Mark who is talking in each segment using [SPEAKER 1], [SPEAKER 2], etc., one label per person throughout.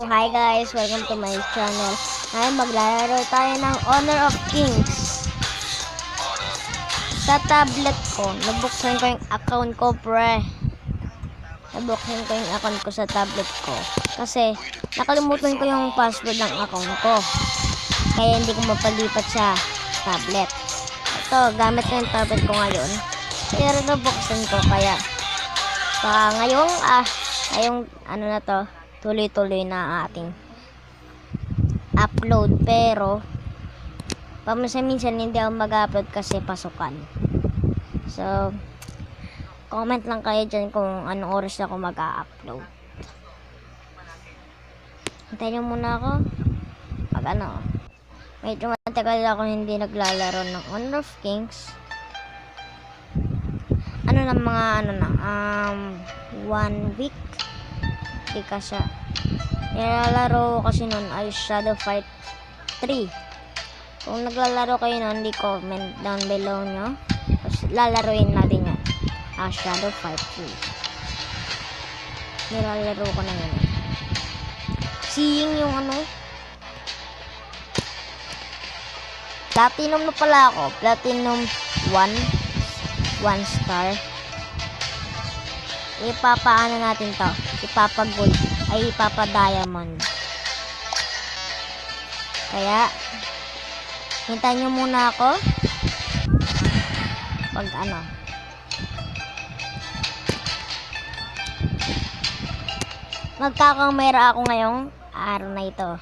[SPEAKER 1] Hi guys, welcome to my channel. Ngayon maglalaro tayo ng Honor of Kings. Sa tablet ko, nabuksan ko yung account ko, pre. Nabuksan ko yung account ko sa tablet ko. Kasi, nakalimutan ko yung password ng account ko. Kaya hindi ko mapalipat sa tablet. Ito, gamit ko yung tablet ko ngayon. Pero nabuksan ko, kaya ngayong ano na to, tuloy-tuloy na ating upload. Pero paminsan-minsan hindi ako mag-upload kasi pasukan. So comment lang kayo dyan kung anong oras ako mag-upload. Hintayin nyo muna ako medyo matagal ako hindi naglalaro ng Honor of Kings. One week di kasi nilalaro kasi nun ay Shadow Fight 3. Kung naglalaro kayo nun, comment down below nyo. Tapos lalaroin natin yan. Shadow Fight 3. Nilalaro ko na yun. Seeing yung Platinum na pala ako. Platinum 1 star. Ipapaano natin to? Ipapa-gold. Ay, ipapa-diamond. Kaya, hintayin nyo muna ako. Magkakamera ako ngayong araw na ito.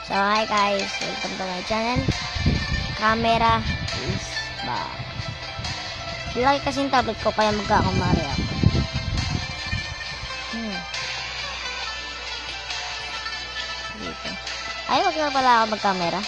[SPEAKER 1] So, hi guys. Welcome to my channel. Camera is back. Laki kasi yung tablet ko, kaya magkakamera ako. Dito. Ay, wag na pala ako mag-camera.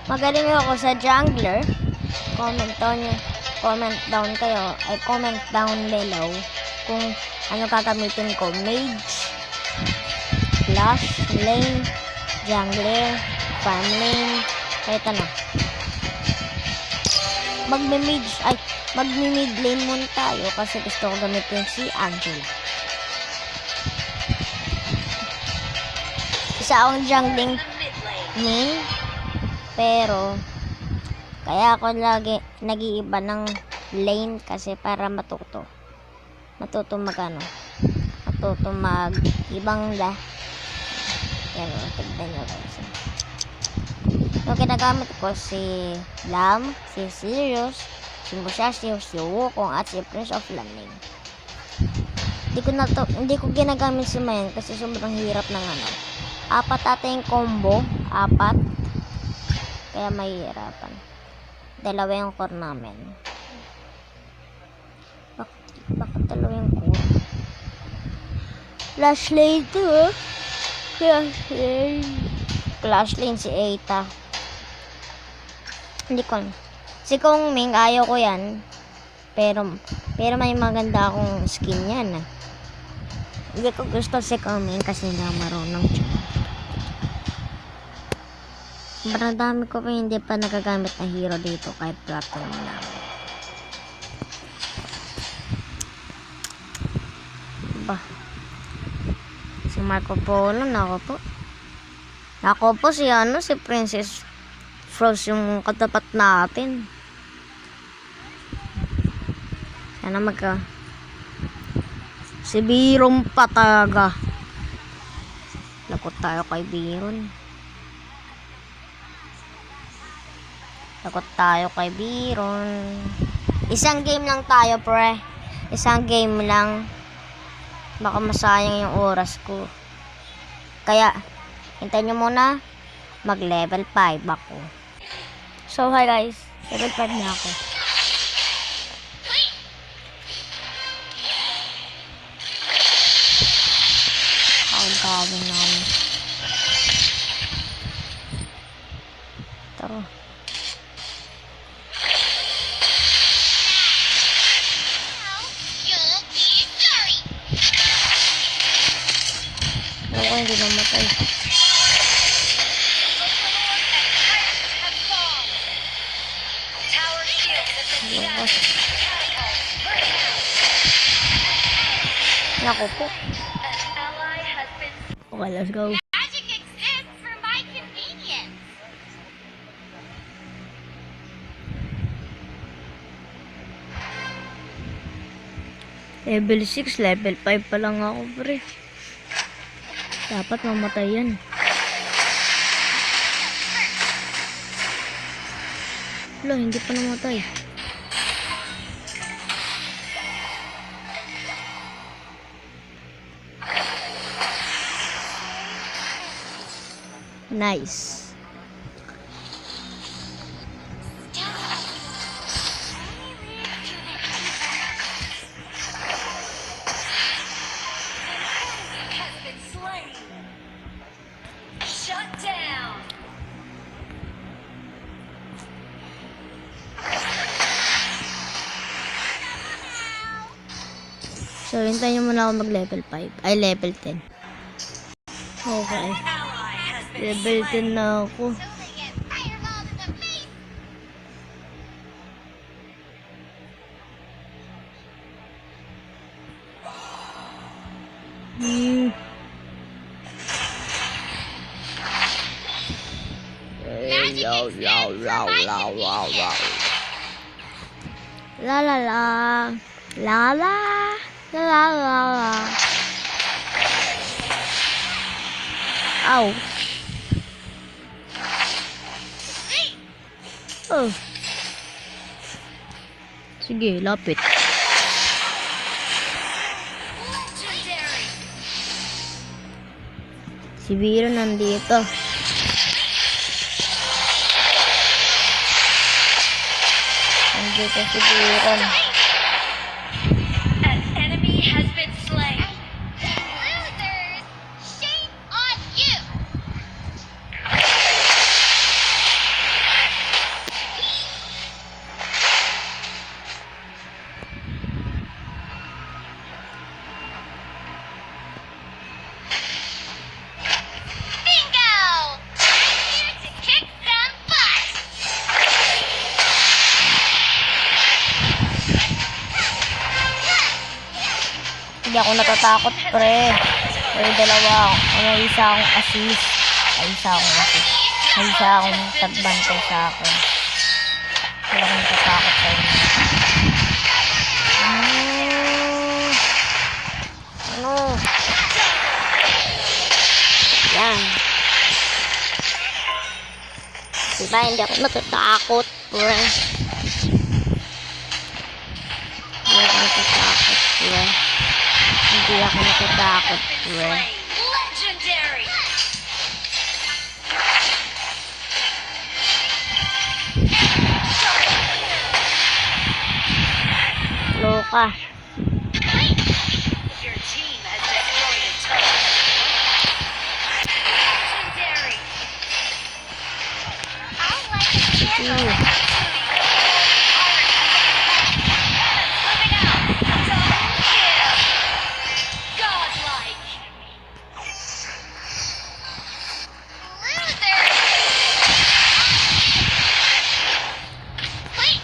[SPEAKER 1] Magaling ako sa jungler. Comment down below kung ano gagamitin ko. Mage, flash, lane, jungler, farm lane, kahit ano. Magmi-mid lane muna tayo kasi gusto ko gamitin si Angela. Isa akong jungling main. Pero kaya ako lagi nag-iiba ng lane kasi para matuto mag ibang yan o, tignan nyo guys. Yung kinagamit ko si Lam, si Sirius, si Musashi, si Wukong at si Prince of Landing. Hindi ko ginagamit si Mayan kasi sobrang hirap ng apat ating combo, kaya mahihirapan. Dalawa yung core namin. Bakit dalawa yung core? Flash lane to, Flash lane si Eita. Hindi ko. Si Kong Ming, ayaw ko yan. Pero may maganda akong skin yan. Hindi ko gusto si Kong Ming kasi hindi ako marunong siya. Sobrang dami ko pa hindi pa nagagamit na hero dito kahit platinum na. Si Marco Polo, nako po si Princess Frost yung katapat natin. Sana si Biron pataga. Lakot tayo kay Biron. Isang game lang tayo, pre. Isang game lang. Baka masayang yung oras ko. Kaya, hintayin nyo muna. Mag-level 5 ako. So, hi guys. Level 5 na ako. sabi namin. Tara. Ako hindi namatay. Lakas. Naku po. Okay, let's go.
[SPEAKER 2] Magic exists for my convenience.
[SPEAKER 1] Level 6, level 5 pa lang ako, pre. Dapat mamatay yan. Wala, hindi pa namatay. Nice.
[SPEAKER 2] Shut down.
[SPEAKER 1] So, hintayin nyo muna ako mag-level 5. Ay, level 10. Okay. Level 10 na ako.
[SPEAKER 2] So they get fireballed in the face. Magic exists for my convenience.
[SPEAKER 1] La la la. La la. La la la la. Ow. Oh. Sige, lapit.
[SPEAKER 2] Legendary.
[SPEAKER 1] Si Biro nandito. Nandito si Biro.
[SPEAKER 2] An enemy has been slain. Losers, shame on you. Bingo! Here to kick some butt.
[SPEAKER 1] Hindi ako natatakot, pre. May dalawa ako. May isa akong assist. Ay, isa akong assist. May isa akong tagbantay sa akin. Hindi ako natatakot sa inyo. Ano? Yan. Diba, hindi ako natatakot, pre. Hindi ako natatakot, pre. Hindi ako natatakot, pre.
[SPEAKER 2] Legendary.
[SPEAKER 1] Loka.
[SPEAKER 2] Your team has destroyed a turret. Legendary. I like a candle.
[SPEAKER 1] Ooh.
[SPEAKER 2] Moving out. Double kill. Godlike. Loser. Wait.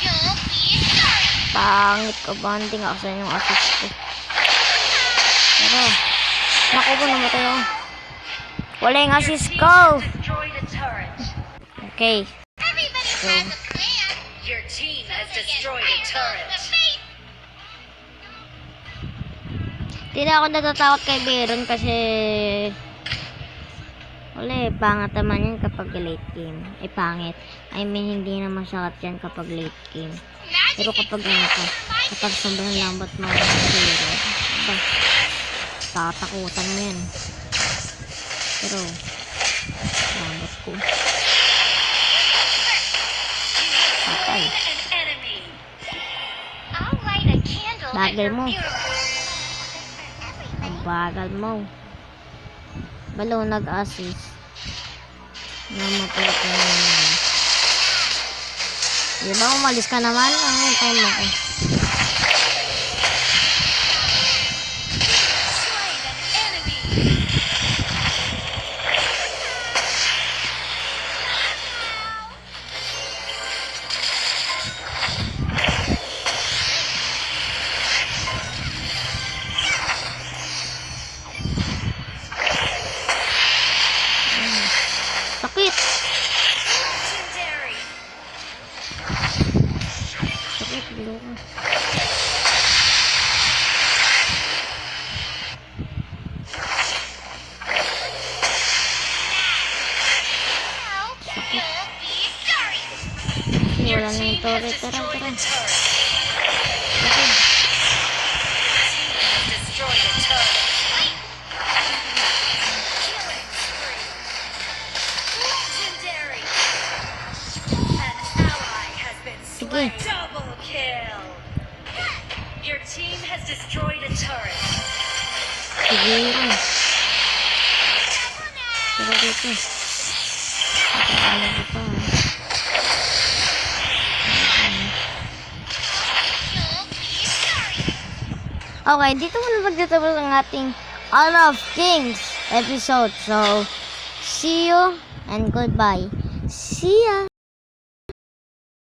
[SPEAKER 2] You'll be sorry.
[SPEAKER 1] Pangit ka ba? Hindi nga kasi yung assist ko. Tara. Naku po, namatay ako. Wala yung assist ko.
[SPEAKER 2] Destroyed a turret.
[SPEAKER 1] Okay.
[SPEAKER 2] Everybody
[SPEAKER 1] So,
[SPEAKER 2] has a plan.
[SPEAKER 3] Your team has
[SPEAKER 2] They get
[SPEAKER 3] destroyed a
[SPEAKER 2] fireballed in the
[SPEAKER 3] turret.
[SPEAKER 2] face.
[SPEAKER 1] Hindi na ako natatakot kay Baron kasi wala eh, pangit naman yan kapag late game. Eh, pangit. I mean, hindi na masakit yan kapag late game.
[SPEAKER 2] Magic
[SPEAKER 1] Pero kapag
[SPEAKER 2] exists
[SPEAKER 1] ganito,
[SPEAKER 2] for my
[SPEAKER 1] kapag sobrang lambat mo ng Baron, ba, tatakutan mo yan. Pero, labot ko. Patay.
[SPEAKER 2] An enemy. I'll light a candle at
[SPEAKER 1] Bagal
[SPEAKER 2] your
[SPEAKER 1] mo.
[SPEAKER 2] funeral.
[SPEAKER 1] Ang bagal mo. Balo nag-assist. Namatay ko naman. Di ba umalis ka naman? Ang time mo ko.
[SPEAKER 2] Slain an enemy.
[SPEAKER 1] Sakit!
[SPEAKER 2] Legendary.
[SPEAKER 1] Sakit, bilo ko.
[SPEAKER 2] Now you'll be sorry.
[SPEAKER 1] Wala na yung turret. Tara, tara. Sakit.
[SPEAKER 2] Destroy the turret. Killing spree. Legendary. An ally has been slain. Double kill. Your team has destroyed a turret.
[SPEAKER 1] Sige yun. Tara dito. Nakakala ko pa.
[SPEAKER 2] You'll be sorry.
[SPEAKER 1] Okay, dito muna magtatapos ang ating Honor of Kings episode. So, see you and goodbye. See ya!